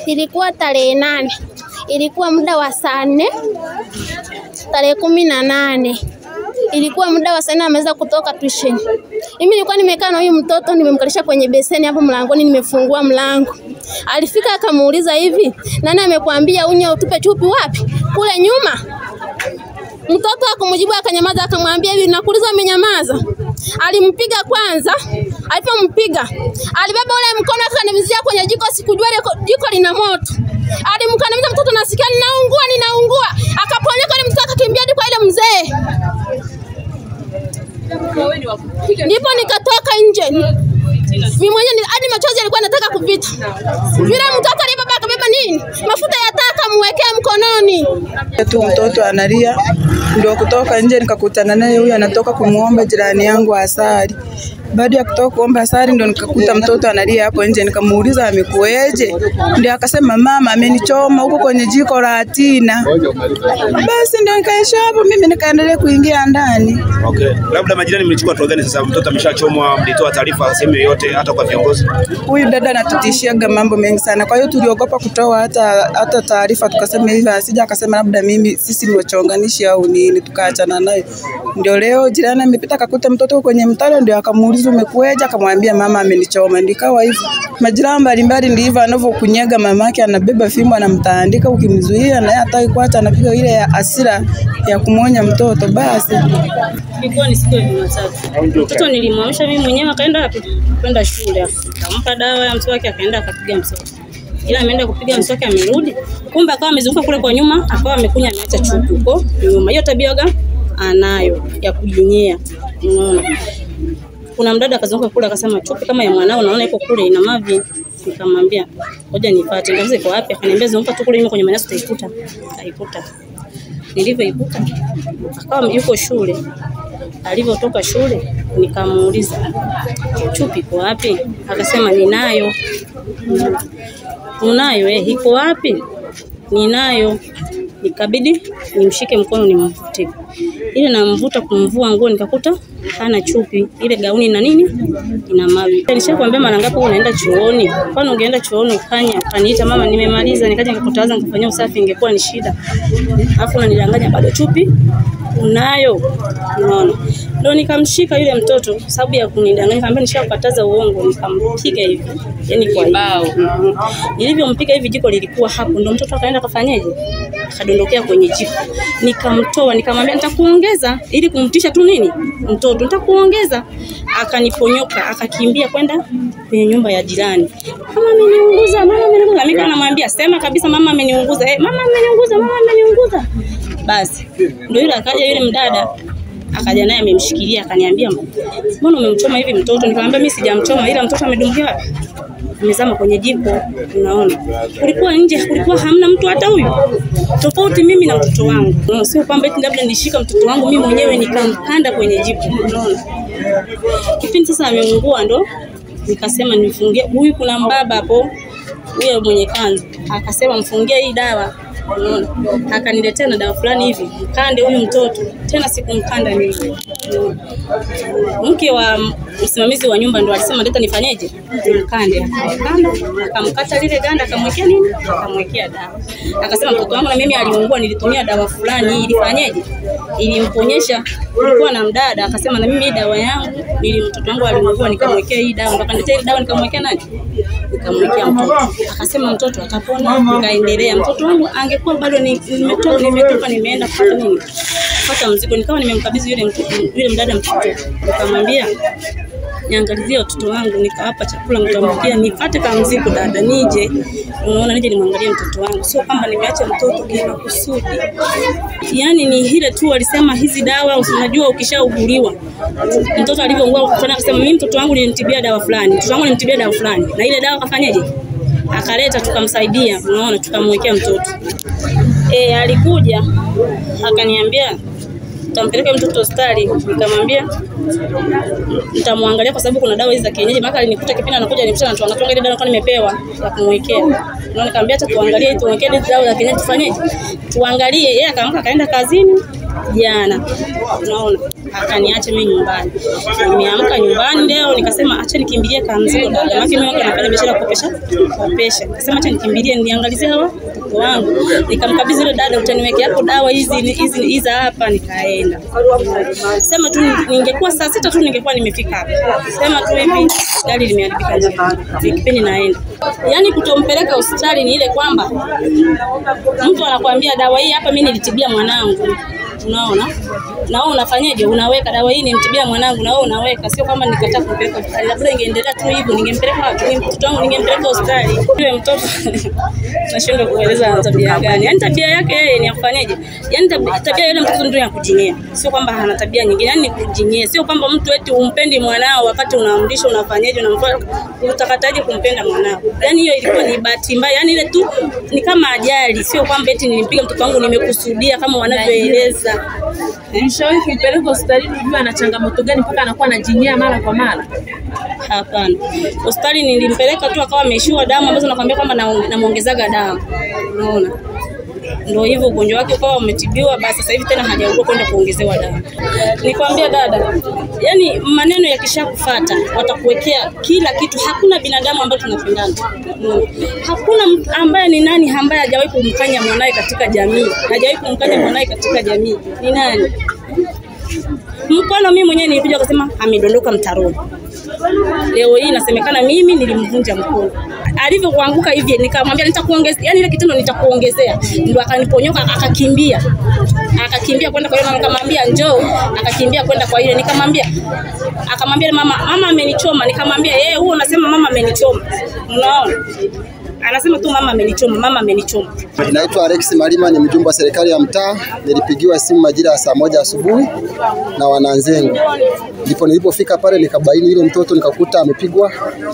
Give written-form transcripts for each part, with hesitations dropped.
Ilikuwa tarehe 8. Ilikuwa muda wa saa 4. Tarehe 18. Ilikuwa muda wa saa 4 ameweza kutoka tuition. Mimi nilikuwa nimekaa na huyu mtoto nimemkalisha kwenye beseni hapo mlangoni nimefungua mlango. Alifika akamuuliza hivi, "Nani amekwambia unye utupe chupi wapi?" Kule nyuma. Mtoto akamjibu akanyamaza akamwambia hivi, "Nakuuliza umenyamaza?" Alimpiga kwanza, alipompiga alibeba ule mkono akanimizia kwenye jiko, sikujua jiko lina moto. Alimkandamiza mtoto nasikia ninaungua. Akaponyoka ile mtoto akakimbia hadi kwa ile mzee. Ndipo nikatoka nje. Mimi mwenyewe hadi machozi yalikuwa yanataka kupita. Yule mtoto alibeba akabeba nini? Mafuta ya taa akamwekea mkononi. Tu mtoto analia, ndio kutoka nje nikakutana naye, huyu anatoka kumuomba jirani yangu asali. Baada ya kutoka kuomba asali ndio nikakuta mtoto analia hapo nje, nikamuuliza amekueje? Ndio akasema mama amenichoma huko kwenye jiko la Tina. Basi ndio nikaisha hapo, mimi nikaendelea kuingia ndani. Okay. Labda majirani mlichukua hatua gani sasa mtoto ameshachomwa, mlitoa taarifa sehemu yoyote hata kwa viongozi? Huyu dada anatutishiaga mambo mengi sana. Kwa hiyo tuliogopa kutoa hata taarifa, tukasema hivi asija akasema labda sisi ni wachonganishi au nini, tukaachana naye. Ndio leo jirani amepita akakuta mtoto kwenye mtaro, ndio akamuuliza umekueje, akamwambia mama amenichoma. Ndikawa hivyo. Majirani mbalimbali ndivyo anavyokunyaga mamake, anabeba fimbo anamtaandika, ukimzuia na hataki kuacha anapiga ile ya hasira ya kumuonya mtoto. Basi ilikuwa ni siku ya Jumatatu. Mtoto nilimwamsha mimi mwenyewe akaenda kwenda shule. Akampa dawa ya mswaki akaenda akapiga mswaki. Ila ameenda kupiga mswaki amerudi. Kumbe akawa amezunguka kule kwa nyuma, akawa amekunya ameacha chupi huko nyuma. Hiyo tabia anayo ya kujinyea. Unaona? Kuna mdada akazunguka kule akasema chupi kama ya mwanao naona iko kule ina mavi. Nikamwambia ngoja nipate. Ngazi iko wapi? Akaniambia zunguka tu kule nyuma kwenye manasi utaikuta. Akaikuta. Nilivyoikuta akawa yuko shule. Alivyotoka shule nikamuuliza chupi iko wapi? Akasema ninayo. Unayo iko wapi? Ninayo. Nikabidi nimshike mkono nimvute. Ile namvuta kumvua nguo nikakuta hana chupi. Ile gauni na nini? Ina mavi. Nishakwambia mara ngapi unaenda chuoni? Kwani ungeenda chuoni ukaniita mama nimemaliza nikaja nikakutaza nikafanyia usafi ingekuwa ni shida. Alafu unanidanganya bado chupi unayo. Unaona? Ndio nikamshika yule mtoto sababu ya kunidanganya, nikamwambia nishakukataza uongo, nikampiga hivi. Yaani kwa bao. Nilivyompiga hivi jiko lilikuwa hapo, ndio mtoto akaenda kafanyaje? Akadondokea kwenye jiko. Nikamtoa, nikamwambia nitakuongeza ili kumtisha tu nini? Mtoto nitakuongeza. Akaniponyoka, akakimbia kwenda kwenye nyumba ya jirani. Mama ameniunguza, mama ameniunguza. Mimi kanamwambia sema kabisa mama ameniunguza. Mama ameniunguza, mama ameniunguza. Basi ndio yule akaja yule mdada akaja naye amemshikilia akaniambia mbona umemchoma hivi mtoto? Nikamwambia mimi sijamchoma ila mtoto amedumbukia wapi? Amezama kwenye jiko. Unaona? Kulikuwa nje, kulikuwa hamna mtu hata huyu. Tofauti mimi na mtoto wangu. Sio kwamba eti labda nishika mtoto wangu mimi mwenyewe nikampanda kwenye jiko. Unaona? Kipindi sasa ameungua ndo nikasema nifungie huyu, kuna mbaba hapo huyo mwenye kanzu akasema mfungie hii dawa. Unaona? Akaniletea na dawa fulani hivi mkande huyu mtoto. Tena sikumkanda mimi. Mke wa msimamizi wa nyumba ndo alisema leta nifanyeje? Mkande. Akamkata lile ganda akamwekea nini? Akamwekea dawa. Akasema mtoto wangu na mimi aliungua nilitumia dawa fulani ilifanyeje? Ilimponyesha. Kulikuwa na mdada akasema na mimi dawa yangu mtoto wangu aliungua nikamwekea hii dawa. Akaniletea dawa nikamwekea nani? Nikamwekea mtoto. Akasema mtoto atapona. Nikaendelea. Mtoto wangu angekuwa bado nimetoka nimeenda kupata nini? Kupata mzigo. Nikawa nimemkabidhi yule mdada mtoto. Nikamwambia niangalizie watoto wangu, nikawapa chakula nikamwambia nipate kama mzigo dada nije. Unaona nije nimwangalie mtoto wangu. Sio kwamba nimeacha mtoto kwa kusudi. Yaani ni ile tu alisema hizi dawa unajua ukishauguliwa. Mtoto alivyoungua kufanya akasema mimi mtoto wangu nilimtibia dawa fulani. Mtoto wangu nilimtibia dawa fulani. Na ile dawa kafanyaje? Akaleta tukamsaidia. Unaona tukamwekea mtoto. Alikuja akaniambia tampeleka mtoto hospitali. Nikamwambia nitamwangalia kwa sababu kuna dawa hizi za kienyeji. Maka alinikuta kipindi anakuja nimshana tuangalie ile dawa kwa nimepewa ya kumwekea. Nikamwambia hata tuangalie tuwekee dawa za kienyeji tufanyeje? Tuangalie. Yeye akaamka kaenda kazini. jana. Unaona? Akaniacha mimi nyumbani. Nimeamka nyumbani leo nikasema acha nikimbilie Kanziko dada. Maana mimi nafanya biashara kopesha. Nikasema acha nikimbilie niangalizie hawa watoto wangu. Nikamkabidhi yule dada, utaniwekea hapo dawa hizi hapa, nikaenda. Sema tu ningekuwa saa 6 tu ningekuwa nimefika hapa. Sema tu hivi gari limeharibika njiani. Kipindi naenda. Yaani kutompeleka hospitali ni ile kwamba mtu anakuambia dawa hii hapa mimi nilitibia mwanangu. Unaona? Na wewe unafanyaje? Unaweka dawa hii nimtibia mwanangu na wewe unaweka. Sio kama nikataa kumpeleka hospitali. Labda ingeendelea tu hivyo ningempeleka wapi? Mtoto wangu ningempeleka hospitali. Yule mtoto nashindwa kueleza tabia gani. Yaani tabia yake yeye ni afanyaje? Yaani tabia yule mtoto ndio ya kujinyea. Sio kwamba hana tabia nyingine, yaani kujinyea. Sio kwamba mtu eti umpendi mwanao wakati unamlisha unafanyaje unamfanya utakataje kumpenda mwanao. Yaani hiyo ilikuwa ni bahati mbaya. Yaani ile tu ni kama ajali. Sio kwamba eti nilimpiga mtoto wangu nimekusudia kama wanavyoeleza. Nishawahi kumpeleka hospitali kujua ana changamoto gani mpaka anakuwa anajinyea mara kwa mara? Hapana. Hospitali nilimpeleka tu akawa ameishiwa damu ambazo nakwambia kwamba namuongezaga damu. Unaona? Ndio hivyo ugonjwa wake ukawa umetibiwa, basi sasa hivi tena hajaugua kwenda kuongezewa damu. Nikwambia dada, yani maneno yakishakufuata watakuwekea kila kitu. Hakuna binadamu ambaye tunapendana. Hakuna ambaye ni nani ambaye hajawahi kumkanya mwanae katika jamii. Hajawahi kumkanya mwanae katika jamii. Ni nani? Mkono mimi mwenyewe nilikuja kusema amedondoka mtaroni. Leo hii inasemekana mimi nilimvunja mkono. Alivyokuanguka hivi nikamwambia nitakuongezea, yani ile kitendo nitakuongezea. Ndio akaniponyoka akakimbia. Akakimbia kwenda kwa yule mama, nikamwambia njoo, akakimbia kwenda kwa yule, nikamwambia akamwambia mama amenichoma, nikamwambia huo unasema mama amenichoma. Unaona? Anasema tu mama amenichoma. Naitwa Alex Malima, ni mjumbe wa serikali ya mtaa. Nilipigiwa simu majira ya saa 1 asubuhi na wananzengo. Ndipo nilipofika pale nikabaini ile mtoto, nikakuta amepigwa,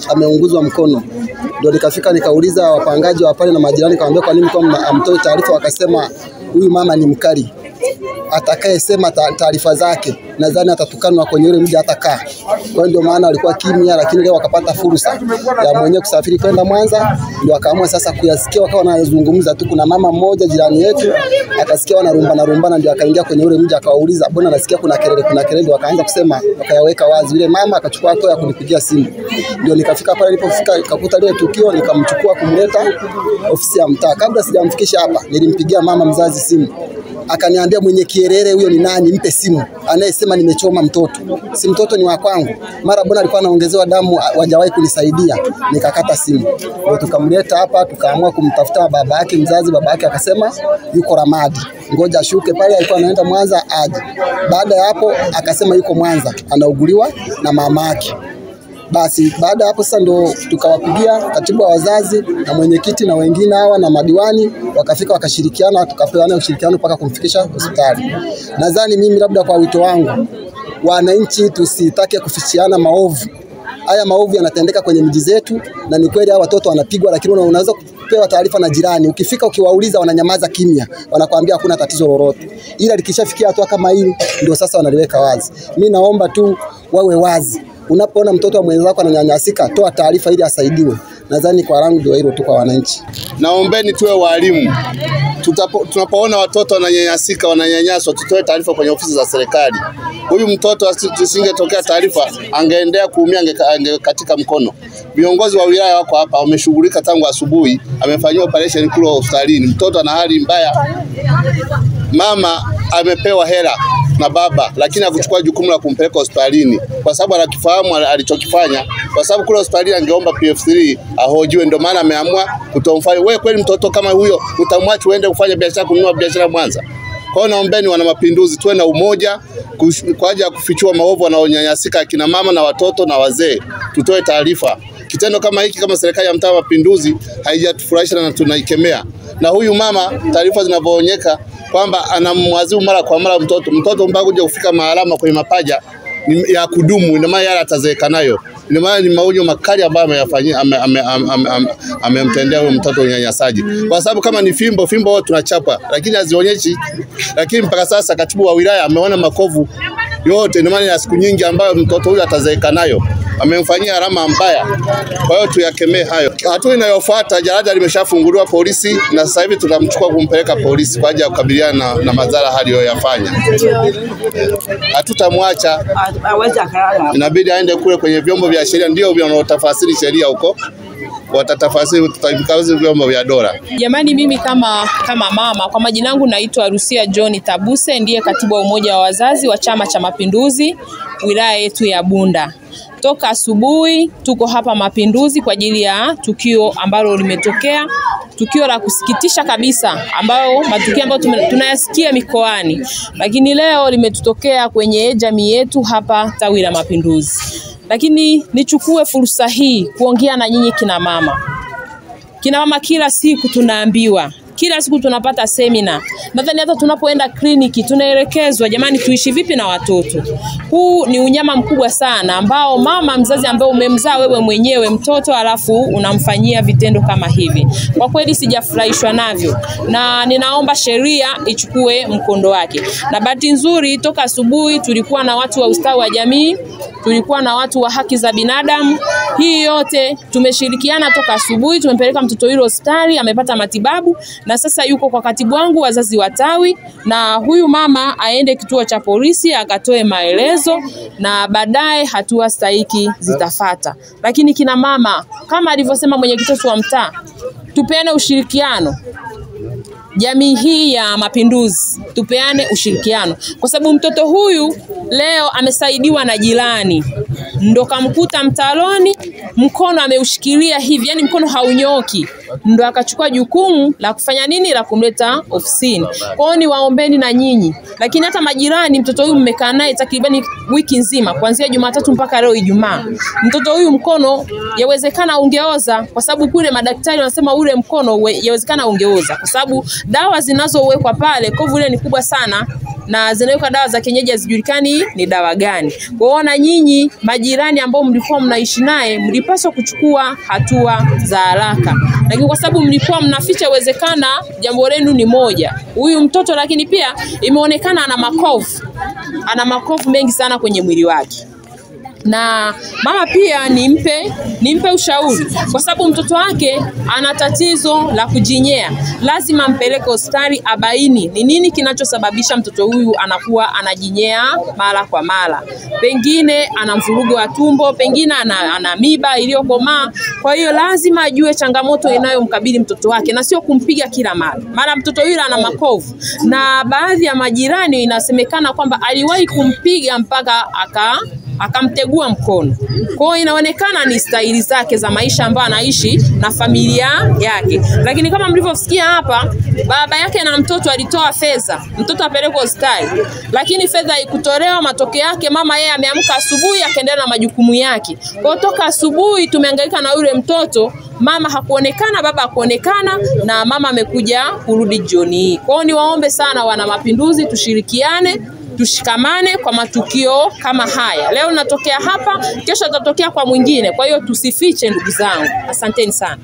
ameunguzwa mkono. Ndio nikafika nikauliza wapangaji wa pale na majirani, kaambia kwa nini kwa amtoe taarifa, wakasema huyu mama ni mkali. Atakaye sema taarifa zake nadhani atatukanwa kwenye ile mji atakaa. Kwa ndio maana alikuwa kimya, lakini leo akapata fursa ya mwenyewe kusafiri kwenda Mwanza, ndio akaamua sasa kuyasikia wakawa wanazungumza tu. Kuna mama mmoja jirani yetu akasikia wanarumbana, ndio akaingia kwenye ule mji akawauliza, "Mbona nasikia kuna kelele?" Ndio akaanza kusema, akayaweka wazi. Yule mama akachukua hatua ya kunipigia simu. Ndio nikafika pale, nilipofika nikakuta ile tukio, nikamchukua kumleta ofisi ya mtaa. Kabla sijamfikisha hapa nilimpigia mama mzazi simu. Akaniambia mwenye kierere huyo ni nani, mpe simu. Anayesema nimechoma mtoto. Si mtoto ni wa kwangu. Mara bona alikuwa anaongezewa damu, wajawahi kunisaidia. Nikakata simu. Ndio tukamleta hapa, tukaamua kumtafuta baba yake mzazi. Baba yake akasema yuko Ramadi. Ngoja ashuke pale, alikuwa anaenda Mwanza aje. Baada ya hapo akasema yuko Mwanza, anauguliwa na mama yake. Basi baada hapo sasa ndo tukawapigia katibu wa wazazi na mwenyekiti na wengine hawa na madiwani, wakafika wakashirikiana, tukapeana ushirikiano mpaka kumfikisha hospitali. Nadhani mimi labda kwa wito wangu, wananchi tusitake kufichiana maovu. Haya maovu yanatendeka kwenye miji zetu, na ni kweli hao watoto wanapigwa, lakini unaweza kupewa taarifa na jirani. Ukifika ukiwauliza wananyamaza kimya, wanakuambia hakuna tatizo lolote. Ila likishafikia hatua kama hili ndio sasa wanaliweka wazi. Mimi naomba tu wawe wazi. Unapoona mtoto wa mwenzako ananyanyasika, toa taarifa ili asaidiwe. Nadhani kwa rangu ndio hilo tu kwa wananchi. Naombeni tuwe walimu. Tunapoona watoto wananyanyasika, wananyanyaswa, tutoe taarifa kwenye ofisi za serikali. Huyu mtoto asingetokea taarifa, angeendea kuumia, katika mkono. Viongozi wa wilaya wako hapa, wameshughulika tangu asubuhi, amefanywa operation kule hospitalini. Mtoto ana hali mbaya. Mama amepewa hela na baba, lakini hakuchukua jukumu la kumpeleka hospitalini kwa sababu anakifahamu alichokifanya. Kwa sababu kule hospitalini angeomba PF3 ahojiwe, ndio maana ameamua kutomfanya. Wewe kweli mtoto kama huyo utamwacha uende kufanya biashara, kununua biashara Mwanza? Kwa hiyo naombeni wana mapinduzi tuwe na umoja kwa ajili ya kufichua maovu wanaonyanyasika akina mama na watoto na wazee. Tutoe taarifa. Kitendo kama hiki kama serikali ya mtaa Mapinduzi haijatufurahisha na tunaikemea. Na huyu mama taarifa zinavyoonyeka kwamba anamwazibu mara kwa mara mtoto mpaka kuja kufika maalama kwenye mapaja ya kudumu, ina maana yale atazeeka nayo. Ina maana ni maonyo makali ambayo ameyafanyia, amemtendea huyo mtoto unyanyasaji. Kwa sababu kama ni fimbo wao tunachapa, lakini hazionyeshi. Lakini mpaka sasa katibu wa wilaya ameona makovu yote, ina maana ya siku nyingi ambayo mtoto huyo atazeeka nayo. amemfanyia alama mbaya. Kwa hiyo tuyakemee hayo. Hatua inayofuata, jalada limeshafunguliwa polisi na sasa hivi tunamchukua kumpeleka polisi kwa ajili ya kukabiliana na madhara aliyoyafanya. Hatutamwacha, inabidi aende kule kwenye vyombo vya sheria, ndio wanaotafasiri sheria huko. Watatafasiri tutavikazi vyombo vya dola. Jamani, mimi kama mama, kwa majina yangu naitwa Rusia John Tabuse, ndiye katibu wa umoja wa wazazi wa Chama cha Mapinduzi wilaya yetu ya Bunda. Toka asubuhi tuko hapa Mapinduzi kwa ajili ya tukio ambalo limetokea, tukio la kusikitisha kabisa, matukio ambayo tunayasikia mikoani, lakini leo limetutokea kwenye jamii yetu hapa tawi la Mapinduzi. Lakini nichukue fursa hii kuongea na nyinyi kina mama. Kina mama, kila siku tunaambiwa, kila siku tunapata semina. Nadhani hata tunapoenda kliniki tunaelekezwa, jamani, tuishi vipi na watoto. Huu ni unyama mkubwa sana ambao mama mzazi ambaye umemzaa wewe mwenyewe mtoto alafu unamfanyia vitendo kama hivi. Kwa kweli sijafurahishwa navyo na ninaomba sheria ichukue mkondo wake. Na bahati nzuri toka asubuhi tulikuwa na watu wa ustawi wa jamii, tulikuwa na watu wa haki za binadamu. Hii yote tumeshirikiana toka asubuhi, tumempeleka mtoto yule hospitali, amepata matibabu na sasa yuko kwa katibu wangu wazazi wa tawi, na huyu mama aende kituo cha polisi akatoe maelezo na baadaye hatua stahiki zitafata. Lakini kina mama, kama alivyosema mwenyekiti wa mtaa, tupeane ushirikiano. Jamii hii ya Mapinduzi tupeane ushirikiano, kwa sababu mtoto huyu leo amesaidiwa na jirani, ndo kamkuta mtaloni, mkono ameushikilia hivi, yani mkono haunyoki, ndo akachukua jukumu la kufanya nini, la kumleta ofisini. Kwa hiyo ni waombeni na nyinyi. Lakini hata majirani, mtoto huyu mmekaa naye takribani wiki nzima, kuanzia Jumatatu mpaka leo Ijumaa. Mtoto huyu mkono yawezekana ungeoza, kwa sababu kule madaktari wanasema ule mkono yawezekana ungeoza, kwa sababu dawa zinazowekwa pale kovu ile ni kubwa sana, na zinawekwa dawa za kienyeji hazijulikani ni dawa gani. Kuona nyinyi majirani ambao mlikuwa mnaishi naye, mlipaswa kuchukua hatua za haraka. Lakini kwa sababu mlikuwa mnaficha, uwezekana jambo lenu ni moja, huyu mtoto, lakini pia imeonekana ana makovu mengi sana kwenye mwili wake. Na mama pia nimpe ushauri, kwa sababu mtoto wake ana tatizo la kujinyea. Lazima mpeleke hospitali abaini ni nini kinachosababisha mtoto huyu anakuwa anajinyea mara kwa mara. Pengine ana mvurugo wa tumbo, pengine ana miba iliyokomaa. Kwa hiyo lazima ajue changamoto inayomkabili mtoto wake na sio kumpiga kila mara. Mara mtoto yule ana makovu, na baadhi ya majirani inasemekana kwamba aliwahi kumpiga mpaka akamtegua mkono. Kwa hiyo inaonekana ni staili zake za maisha ambayo anaishi na familia yake. Lakini kama mlivyosikia hapa, baba yake na mtoto alitoa fedha, mtoto apelekwe hospitali, lakini fedha haikutolewa. Matokeo yake mama yeye ameamka asubuhi akaendelea na majukumu yake. Kwa toka asubuhi tumehangaika na yule mtoto, mama hakuonekana, baba hakuonekana, na mama amekuja kurudi jioni hii. Kwa hiyo niwaombe sana wana Mapinduzi, tushirikiane, tushikamane kwa matukio kama haya. Leo natokea hapa, kesho tatokea kwa mwingine. Kwa hiyo tusifiche ndugu zangu. Asanteni sana.